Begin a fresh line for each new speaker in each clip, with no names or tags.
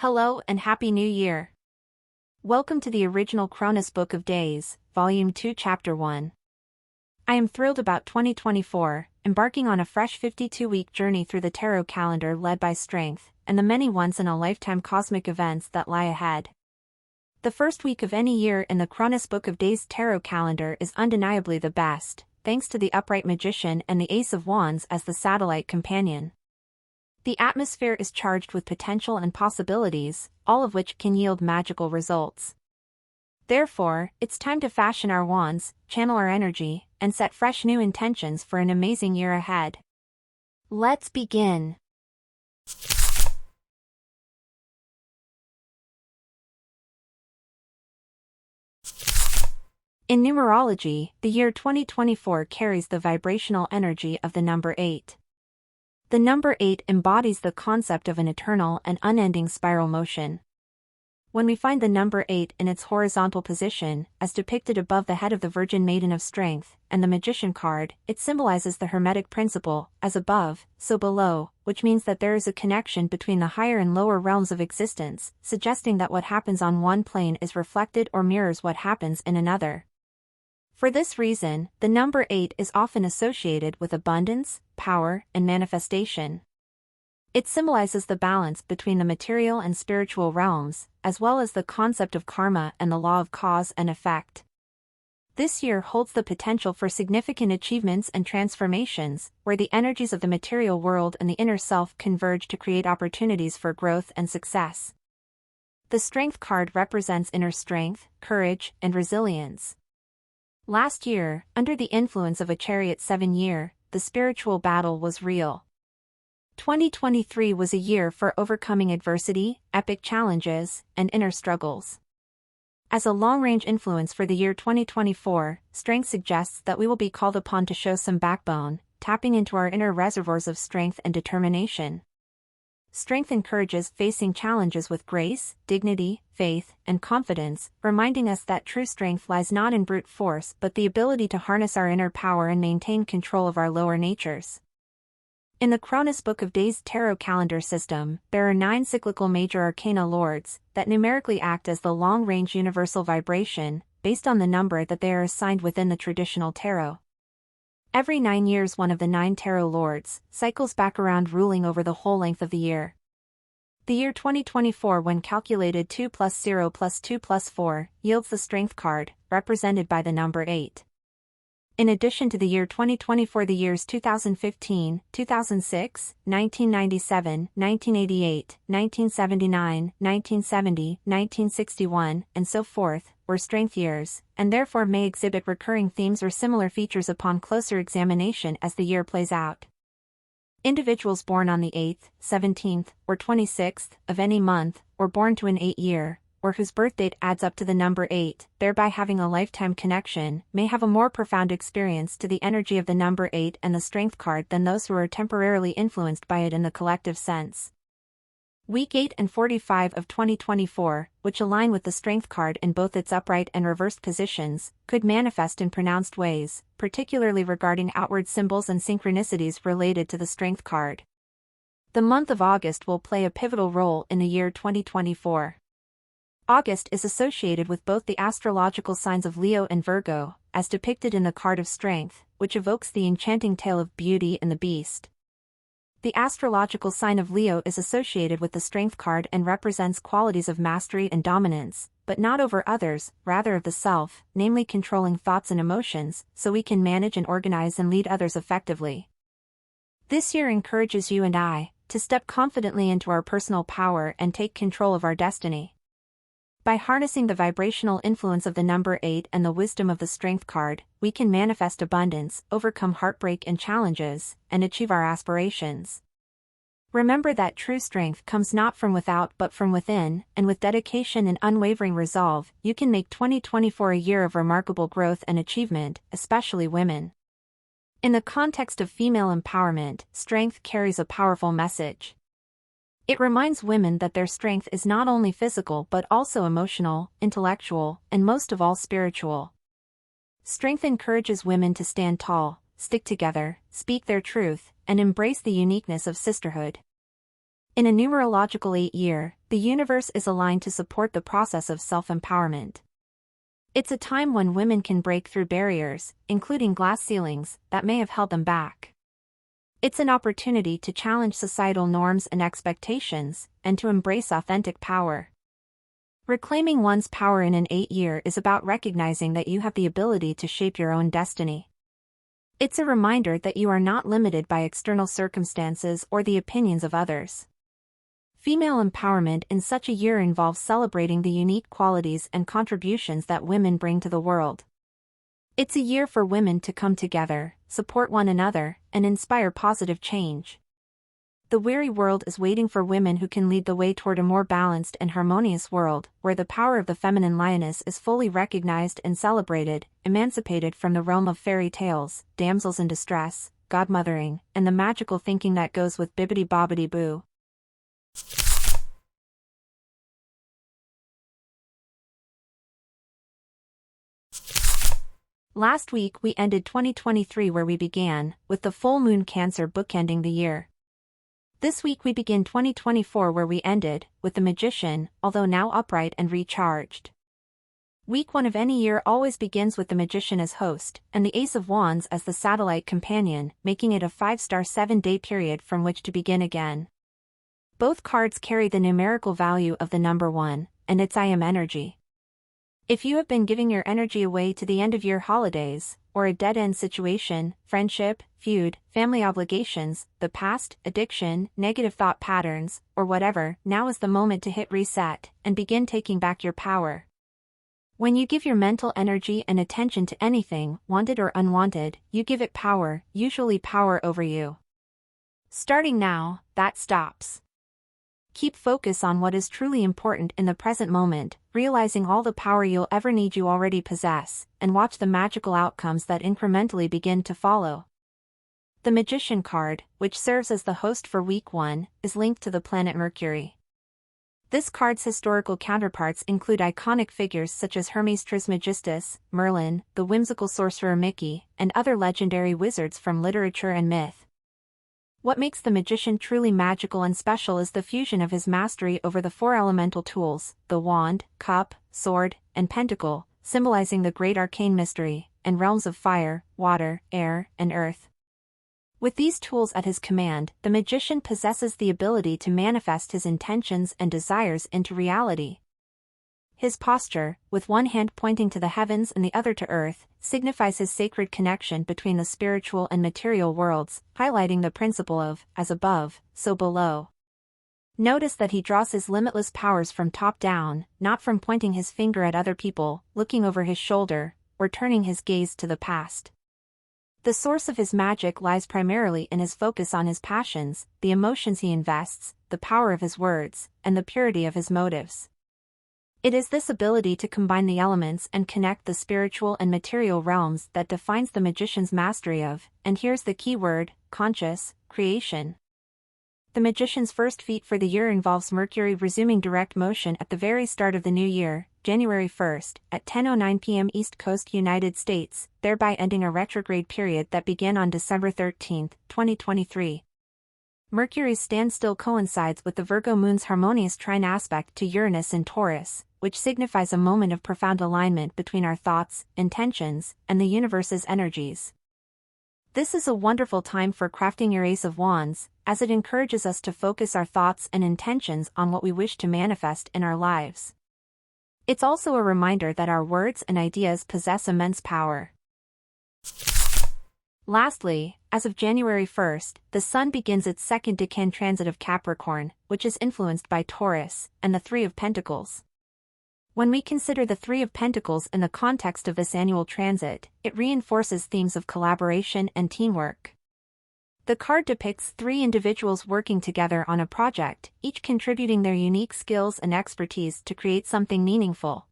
Hello and Happy New Year! Welcome to the original Chronus Book of Days, Volume 2 Chapter 1. I am thrilled about 2024, embarking on a fresh 52-week journey through the tarot calendar led by strength, and the many once-in-a-lifetime cosmic events that lie ahead. The first week of any year in the Chronus Book of Days tarot calendar is undeniably the best, thanks to the upright magician and the Ace of Wands as the satellite companion. The atmosphere is charged with potential and possibilities, all of which can yield magical results. Therefore, it's time to fashion our wands, channel our energy, and set fresh new intentions for an amazing year ahead. Let's begin. In numerology, the year 2024 carries the vibrational energy of the number 8. The number 8 embodies the concept of an eternal and unending spiral motion. When we find the number 8 in its horizontal position, as depicted above the head of the Virgin Maiden of Strength, and the Magician card, it symbolizes the Hermetic principle, as above, so below, which means that there is a connection between the higher and lower realms of existence, suggesting that what happens on one plane is reflected or mirrors what happens in another. For this reason, the number 8 is often associated with abundance, power, and manifestation. It symbolizes the balance between the material and spiritual realms, as well as the concept of karma and the law of cause and effect. This year holds the potential for significant achievements and transformations, where the energies of the material world and the inner self converge to create opportunities for growth and success. The Strength card represents inner strength, courage, and resilience. Last year, under the influence of a Chariot 7 year, the spiritual battle was real. 2023 was a year for overcoming adversity, epic challenges, and inner struggles. As a long-range influence for the year 2024, Strength suggests that we will be called upon to show some backbone, tapping into our inner reservoirs of strength and determination. Strength encourages facing challenges with grace, dignity, faith, and confidence, reminding us that true strength lies not in brute force but the ability to harness our inner power and maintain control of our lower natures. In the Chronus Book of Days tarot calendar system, there are 9 cyclical Major Arcana lords that numerically act as the long-range universal vibration, based on the number that they are assigned within the traditional tarot. Every 9 years one of the 9 tarot lords cycles back around, ruling over the whole length of the year. The year 2024, when calculated 2 plus 0 plus 2 plus 4, yields the Strength card, represented by the number 8. In addition to the year 2024, the years 2015, 2006, 1997, 1988, 1979, 1970, 1961, and so forth, were Strength years, and therefore may exhibit recurring themes or similar features upon closer examination as the year plays out. Individuals born on the 8th, 17th, or 26th of any month, or born to an 8 year, or whose birth date adds up to the number 8, thereby having a lifetime connection, may have a more profound experience to the energy of the number 8 and the Strength card than those who are temporarily influenced by it in the collective sense. Week 8 and 45 of 2024, which align with the Strength card in both its upright and reversed positions, could manifest in pronounced ways, particularly regarding outward symbols and synchronicities related to the Strength card. The month of August will play a pivotal role in the year 2024. August is associated with both the astrological signs of Leo and Virgo, as depicted in the card of Strength, which evokes the enchanting tale of Beauty and the Beast. The astrological sign of Leo is associated with the Strength card and represents qualities of mastery and dominance, but not over others, rather of the self, namely controlling thoughts and emotions, so we can manage and organize and lead others effectively. This year encourages you and I to step confidently into our personal power and take control of our destiny. By harnessing the vibrational influence of the number 8 and the wisdom of the Strength card, we can manifest abundance, overcome heartbreak and challenges, and achieve our aspirations. Remember that true strength comes not from without but from within, and with dedication and unwavering resolve, you can make 2024 a year of remarkable growth and achievement, especially women. In the context of female empowerment, Strength carries a powerful message. It reminds women that their strength is not only physical but also emotional, intellectual, and most of all spiritual. Strength encourages women to stand tall, stick together, speak their truth, and embrace the uniqueness of sisterhood. In a numerological 8-year, the universe is aligned to support the process of self-empowerment. It's a time when women can break through barriers, including glass ceilings, that may have held them back. It's an opportunity to challenge societal norms and expectations, and to embrace authentic power. Reclaiming one's power in an 8-year is about recognizing that you have the ability to shape your own destiny. It's a reminder that you are not limited by external circumstances or the opinions of others. Female empowerment in such a year involves celebrating the unique qualities and contributions that women bring to the world. It's a year for women to come together, support one another, and inspire positive change. The weary world is waiting for women who can lead the way toward a more balanced and harmonious world, where the power of the feminine lioness is fully recognized and celebrated, emancipated from the realm of fairy tales, damsels in distress, godmothering, and the magical thinking that goes with bibbidi-bobbidi-boo. Last week we ended 2023 where we began, with the full moon Cancer bookending the year. This week we begin 2024 where we ended, with the Magician, although now upright and recharged. Week 1 of any year always begins with the Magician as host, and the Ace of Wands as the satellite companion, making it a 5-star 7-day period from which to begin again. Both cards carry the numerical value of the number 1, and its AM energy. If you have been giving your energy away to the end-of-year holidays, or a dead-end situation, friendship, feud, family obligations, the past, addiction, negative thought patterns, or whatever, now is the moment to hit reset and begin taking back your power. When you give your mental energy and attention to anything, wanted or unwanted, you give it power, usually power over you. Starting now, that stops. Keep focus on what is truly important in the present moment, realizing all the power you'll ever need you already possess, and watch the magical outcomes that incrementally begin to follow. The Magician card, which serves as the host for week 1, is linked to the planet Mercury. This card's historical counterparts include iconic figures such as Hermes Trismegistus, Merlin, the whimsical sorcerer Mickey, and other legendary wizards from literature and myth. What makes the Magician truly magical and special is the fusion of his mastery over the 4 elemental tools, the wand, cup, sword, and pentacle, symbolizing the great arcane mystery, and realms of fire, water, air, and earth. With these tools at his command, the Magician possesses the ability to manifest his intentions and desires into reality. His posture, with one hand pointing to the heavens and the other to earth, signifies his sacred connection between the spiritual and material worlds, highlighting the principle of, as above, so below. Notice that he draws his limitless powers from top down, not from pointing his finger at other people, looking over his shoulder, or turning his gaze to the past. The source of his magic lies primarily in his focus on his passions, the emotions he invests, the power of his words, and the purity of his motives. It is this ability to combine the elements and connect the spiritual and material realms that defines the Magician's mastery of, and here's the key word, conscious, creation. The Magician's first feat for the year involves Mercury resuming direct motion at the very start of the new year, January 1st, at 10:09 p.m. East Coast United States, thereby ending a retrograde period that began on December 13, 2023. Mercury's standstill coincides with the Virgo moon's harmonious trine aspect to Uranus in Taurus, which signifies a moment of profound alignment between our thoughts, intentions, and the universe's energies. This is a wonderful time for crafting your Ace of Wands, as it encourages us to focus our thoughts and intentions on what we wish to manifest in our lives. It's also a reminder that our words and ideas possess immense power. Lastly, as of January 1st, the Sun begins its second decan transit of Capricorn, which is influenced by Taurus, and the Three of Pentacles. When we consider the Three of Pentacles in the context of this annual transit, it reinforces themes of collaboration and teamwork. The card depicts 3 individuals working together on a project, each contributing their unique skills and expertise to create something meaningful.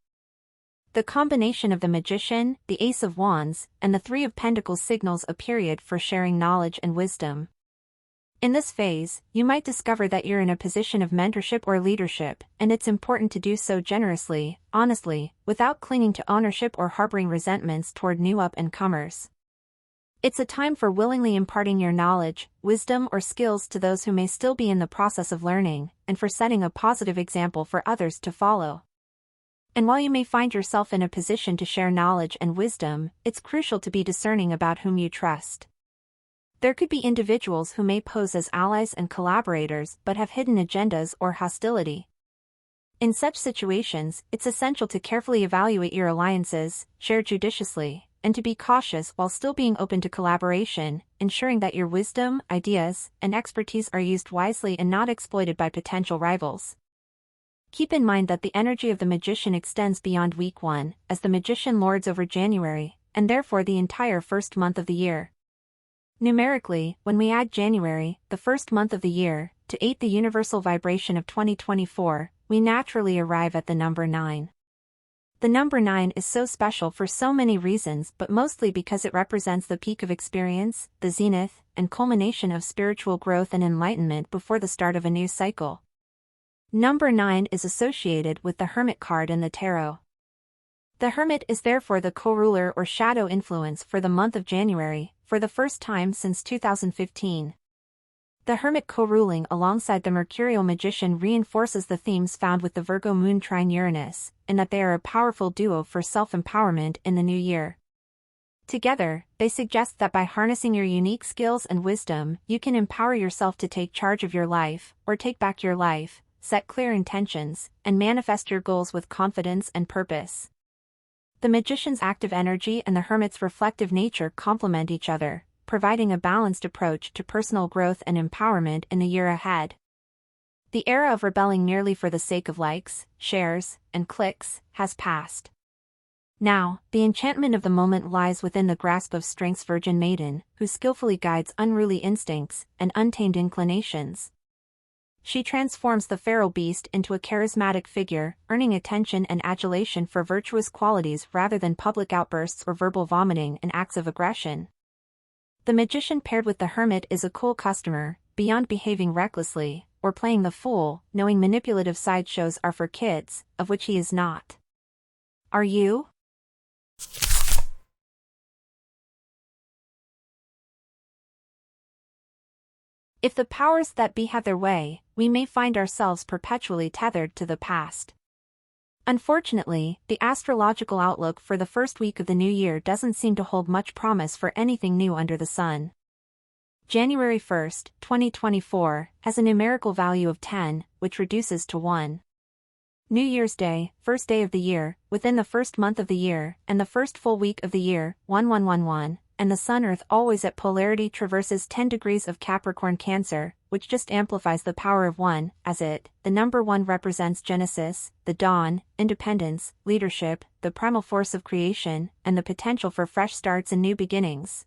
The combination of the Magician, the Ace of Wands, and the Three of Pentacles signals a period for sharing knowledge and wisdom. In this phase, you might discover that you're in a position of mentorship or leadership, and it's important to do so generously, honestly, without clinging to ownership or harboring resentments toward new up-and-comers. It's a time for willingly imparting your knowledge, wisdom, or skills to those who may still be in the process of learning, and for setting a positive example for others to follow. And while you may find yourself in a position to share knowledge and wisdom, it's crucial to be discerning about whom you trust. There could be individuals who may pose as allies and collaborators but have hidden agendas or hostility. In such situations, it's essential to carefully evaluate your alliances, share judiciously, and to be cautious while still being open to collaboration, ensuring that your wisdom, ideas, and expertise are used wisely and not exploited by potential rivals. Keep in mind that the energy of the Magician extends beyond week 1, as the Magician lords over January, and therefore the entire first month of the year. Numerically, when we add January, the first month of the year, to 8, the universal vibration of 2024, we naturally arrive at the number 9. The number 9 is so special for so many reasons, but mostly because it represents the peak of experience, the zenith, and culmination of spiritual growth and enlightenment before the start of a new cycle. Number 9 is associated with the Hermit card in the Tarot. The Hermit is therefore the co-ruler or shadow influence for the month of January, for the first time since 2015. The Hermit co-ruling alongside the Mercurial Magician reinforces the themes found with the Virgo moon trine Uranus, in that they are a powerful duo for self-empowerment in the new year. Together, they suggest that by harnessing your unique skills and wisdom, you can empower yourself to take charge of your life, or take back your life, set clear intentions, and manifest your goals with confidence and purpose. The Magician's active energy and the Hermit's reflective nature complement each other, providing a balanced approach to personal growth and empowerment in the year ahead. The era of rebelling merely for the sake of likes, shares, and clicks has passed. Now, the enchantment of the moment lies within the grasp of Strength's Virgin Maiden, who skillfully guides unruly instincts and untamed inclinations. She transforms the feral beast into a charismatic figure, earning attention and adulation for virtuous qualities rather than public outbursts or verbal vomiting and acts of aggression. The Magician paired with the Hermit is a cool customer, beyond behaving recklessly, or playing the fool, knowing manipulative sideshows are for kids, of which he is not. Are you? If the powers that be have their way, we may find ourselves perpetually tethered to the past. Unfortunately, the astrological outlook for the first week of the new year doesn't seem to hold much promise for anything new under the sun. January 1st, 2024, has a numerical value of 10, which reduces to 1. New Year's Day, first day of the year, within the first month of the year, and the first full week of the year, 1111, and the Sun-Earth always at polarity traverses 10 degrees of Capricorn Cancer, which just amplifies the power of 1, as the number 1 represents Genesis, the dawn, independence, leadership, the primal force of creation, and the potential for fresh starts and new beginnings.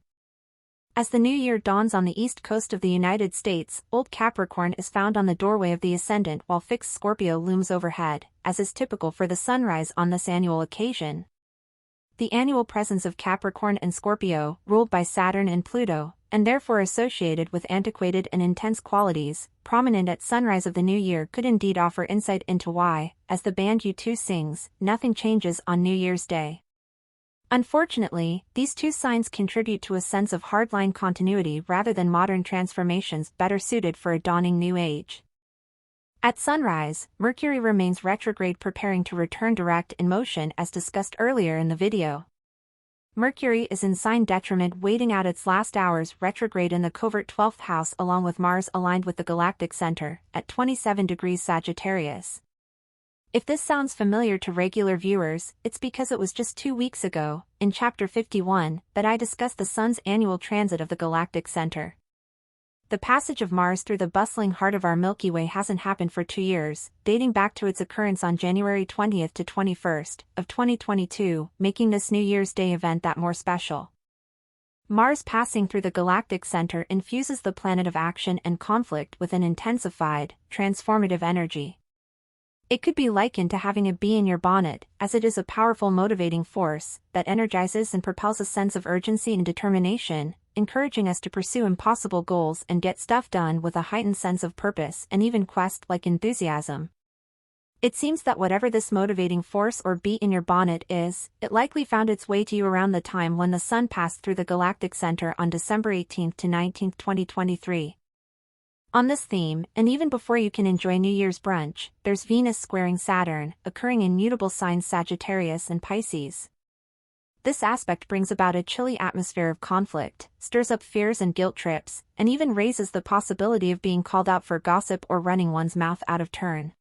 As the new year dawns on the east coast of the United States, Old Capricorn is found on the doorway of the ascendant while fixed Scorpio looms overhead, as is typical for the sunrise on this annual occasion. The annual presence of Capricorn and Scorpio, ruled by Saturn and Pluto, and therefore associated with antiquated and intense qualities, prominent at sunrise of the new year could indeed offer insight into why, as the band U2 sings, nothing changes on New Year's Day. Unfortunately, these two signs contribute to a sense of hardline continuity rather than modern transformations better suited for a dawning new age. At sunrise, Mercury remains retrograde, preparing to return direct in motion as discussed earlier in the video. Mercury is in sign detriment, waiting out its last hours retrograde in the covert 12th house, along with Mars aligned with the galactic center, at 27 degrees Sagittarius. If this sounds familiar to regular viewers, it's because it was just 2 weeks ago, in Chapter 51, that I discussed the Sun's annual transit of the galactic center. The passage of Mars through the bustling heart of our Milky Way hasn't happened for 2 years, dating back to its occurrence on January 20th to 21st of 2022, making this New Year's Day event that more special. Mars passing through the galactic center infuses the planet of action and conflict with an intensified, transformative energy. It could be likened to having a bee in your bonnet, as it is a powerful motivating force that energizes and propels a sense of urgency and determination, encouraging us to pursue impossible goals and get stuff done with a heightened sense of purpose and even quest-like enthusiasm. It seems that whatever this motivating force or bee in your bonnet is, it likely found its way to you around the time when the Sun passed through the galactic center on December 18 to 19, 2023. On this theme, and even before you can enjoy New Year's brunch, there's Venus squaring Saturn, occurring in mutable signs Sagittarius and Pisces. This aspect brings about a chilly atmosphere of conflict, stirs up fears and guilt trips, and even raises the possibility of being called out for gossip or running one's mouth out of turn.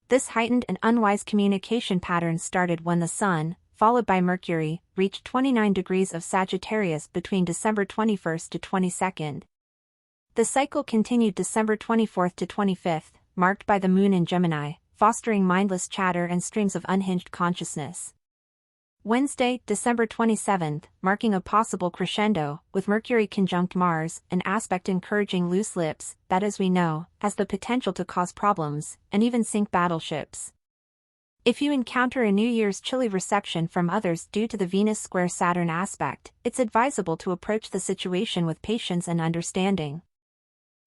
This heightened and unwise communication pattern started when the Sun, followed by Mercury, reached 29 degrees of Sagittarius between December 21st to 22nd. The cycle continued December 24th to 25th, marked by the Moon in Gemini, fostering mindless chatter and streams of unhinged consciousness. Wednesday, December 27th, marking a possible crescendo, with Mercury conjunct Mars, an aspect encouraging loose lips, that as we know, has the potential to cause problems, and even sink battleships. If you encounter a New Year's chilly reception from others due to the Venus square Saturn aspect, it's advisable to approach the situation with patience and understanding.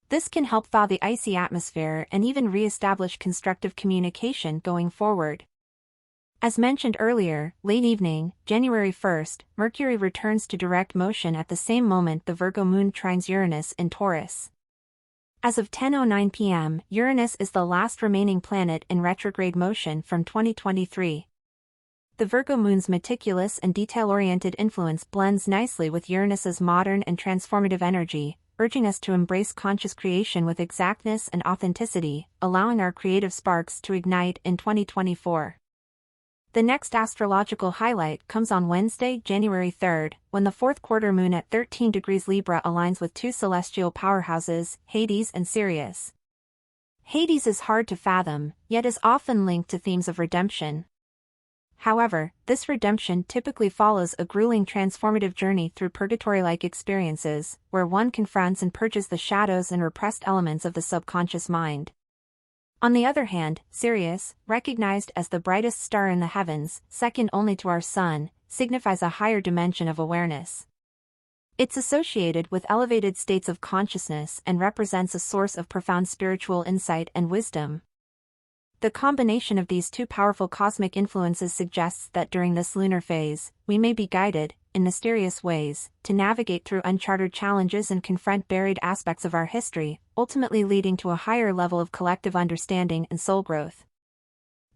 This can help thaw the icy atmosphere and even re-establish constructive communication going forward. As mentioned earlier, late evening, January 1st, Mercury returns to direct motion at the same moment the Virgo moon trines Uranus in Taurus. As of 10:09 p.m., Uranus is the last remaining planet in retrograde motion from 2023. The Virgo moon's meticulous and detail-oriented influence blends nicely with Uranus's modern and transformative energy, urging us to embrace conscious creation with exactness and authenticity, allowing our creative sparks to ignite in 2024. The next astrological highlight comes on Wednesday, January 3rd, when the fourth quarter moon at 13 degrees Libra aligns with two celestial powerhouses, Hades and Sirius. Hades is hard to fathom, yet is often linked to themes of redemption. However, this redemption typically follows a grueling transformative journey through purgatory-like experiences, where one confronts and purges the shadows and repressed elements of the subconscious mind. On the other hand, Sirius, recognized as the brightest star in the heavens, second only to our Sun, signifies a higher dimension of awareness. It's associated with elevated states of consciousness and represents a source of profound spiritual insight and wisdom. The combination of these two powerful cosmic influences suggests that during this lunar phase, we may be guided, in mysterious ways, to navigate through uncharted challenges and confront buried aspects of our history, ultimately leading to a higher level of collective understanding and soul growth.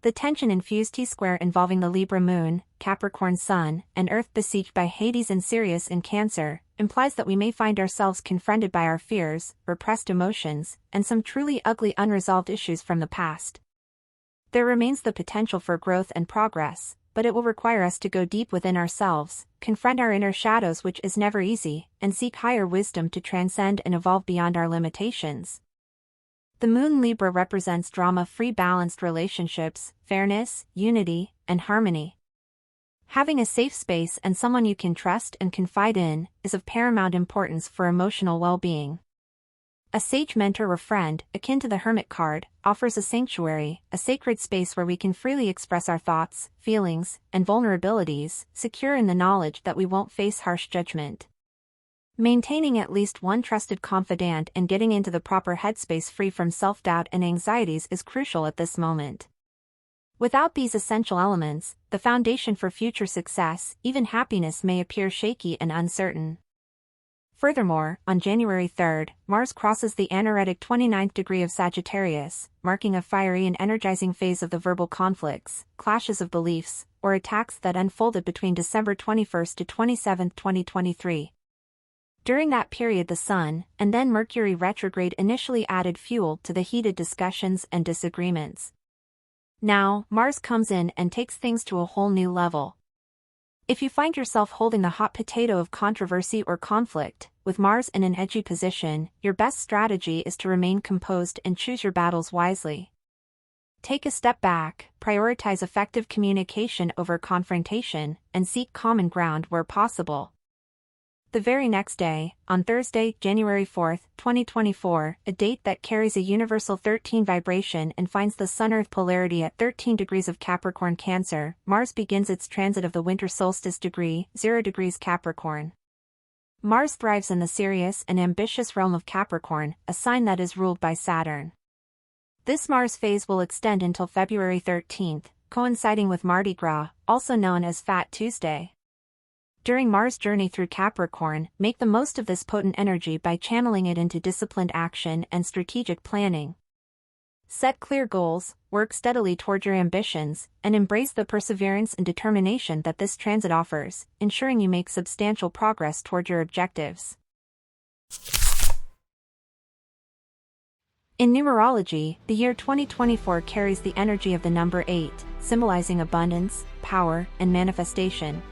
The tension-infused T-square involving the Libra moon, Capricorn sun, and Earth besieged by Hades and Sirius in Cancer, implies that we may find ourselves confronted by our fears, repressed emotions, and some truly ugly unresolved issues from the past. There remains the potential for growth and progress, but it will require us to go deep within ourselves, confront our inner shadows, which is never easy, and seek higher wisdom to transcend and evolve beyond our limitations. The moon Libra represents drama-free balanced relationships, fairness, unity, and harmony. Having a safe space and someone you can trust and confide in is of paramount importance for emotional well-being. A sage mentor or friend, akin to the Hermit card, offers a sanctuary, a sacred space where we can freely express our thoughts, feelings, and vulnerabilities, secure in the knowledge that we won't face harsh judgment. Maintaining at least one trusted confidant and getting into the proper headspace free from self-doubt and anxieties is crucial at this moment. Without these essential elements, the foundation for future success, even happiness, may appear shaky and uncertain. Furthermore, on January 3rd, Mars crosses the anaretic 29th degree of Sagittarius, marking a fiery and energizing phase of the verbal conflicts, clashes of beliefs, or attacks that unfolded between December 21st to 27, 2023. During that period, the Sun, and then Mercury retrograde, initially added fuel to the heated discussions and disagreements. Now, Mars comes in and takes things to a whole new level. If you find yourself holding the hot potato of controversy or conflict, with Mars in an edgy position, your best strategy is to remain composed and choose your battles wisely. Take a step back, prioritize effective communication over confrontation, and seek common ground where possible. The very next day, on Thursday, January 4th, 2024, a date that carries a universal 13 vibration and finds the Sun-Earth polarity at 13 degrees of Capricorn Cancer, Mars begins its transit of the winter solstice degree, 0 degrees Capricorn. Mars thrives in the serious and ambitious realm of Capricorn, a sign that is ruled by Saturn. This Mars phase will extend until February 13th, coinciding with Mardi Gras, also known as Fat Tuesday. During Mars' journey through Capricorn, make the most of this potent energy by channeling it into disciplined action and strategic planning. Set clear goals, work steadily toward your ambitions, and embrace the perseverance and determination that this transit offers, ensuring you make substantial progress toward your objectives. In numerology, the year 2024 carries the energy of the number 8, symbolizing abundance, power, and manifestation.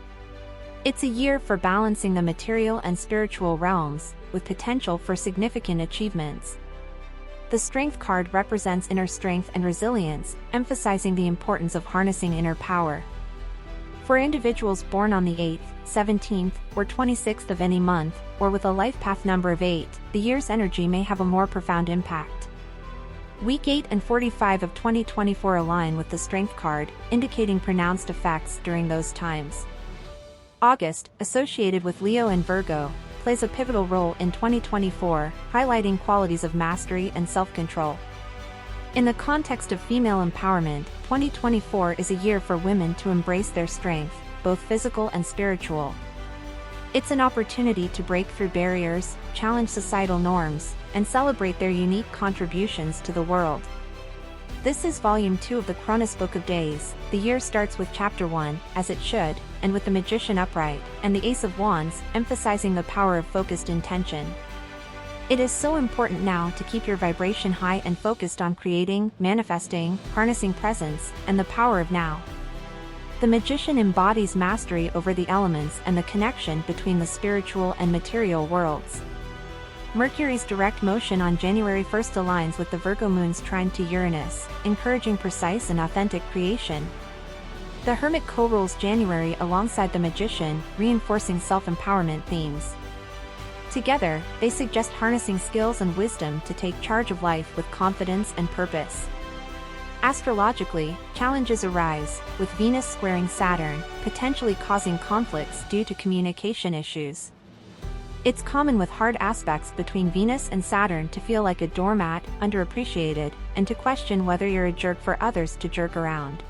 It's a year for balancing the material and spiritual realms, with potential for significant achievements. The Strength card represents inner strength and resilience, emphasizing the importance of harnessing inner power. For individuals born on the 8th, 17th, or 26th of any month, or with a life path number of 8, the year's energy may have a more profound impact. Week 8 and 45 of 2024 align with the Strength card, indicating pronounced effects during those times. August, associated with Leo and Virgo, plays a pivotal role in 2024, highlighting qualities of mastery and self-control. In the context of female empowerment, 2024 is a year for women to embrace their strength, both physical and spiritual. It's an opportunity to break through barriers, challenge societal norms, and celebrate their unique contributions to the world. This is Volume 2 of the Chronus Book of Days. The year starts with Chapter 1, as it should, and with the Magician upright, and the Ace of Wands, emphasizing the power of focused intention. It is so important now to keep your vibration high and focused on creating, manifesting, harnessing presence, and the power of now. The Magician embodies mastery over the elements and the connection between the spiritual and material worlds. Mercury's direct motion on January 1st aligns with the Virgo moon's trine to Uranus, encouraging precise and authentic creation. The Hermit co-rules January alongside the Magician, reinforcing self-empowerment themes. Together, they suggest harnessing skills and wisdom to take charge of life with confidence and purpose. Astrologically, challenges arise, with Venus squaring Saturn, potentially causing conflicts due to communication issues. It's common with hard aspects between Venus and Saturn to feel like a doormat, underappreciated, and to question whether you're a jerk for others to jerk around.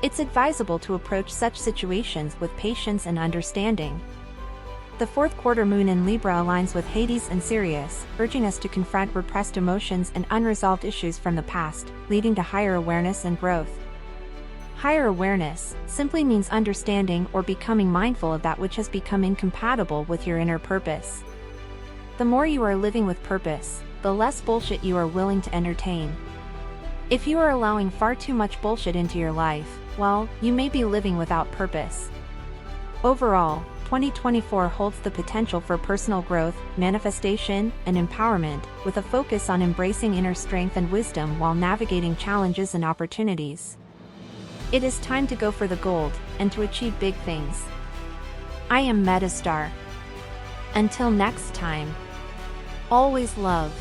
It's advisable to approach such situations with patience and understanding. The fourth quarter moon in Libra aligns with Hades and Sirius, urging us to confront repressed emotions and unresolved issues from the past, leading to higher awareness and growth. Higher awareness simply means understanding or becoming mindful of that which has become incompatible with your inner purpose. The more you are living with purpose, the less bullshit you are willing to entertain. If you are allowing far too much bullshit into your life, well, you may be living without purpose. Overall, 2024 holds the potential for personal growth, manifestation, and empowerment, with a focus on embracing inner strength and wisdom while navigating challenges and opportunities. It is time to go for the gold, and to achieve big things. I am MetaStar. Until next time. Always love.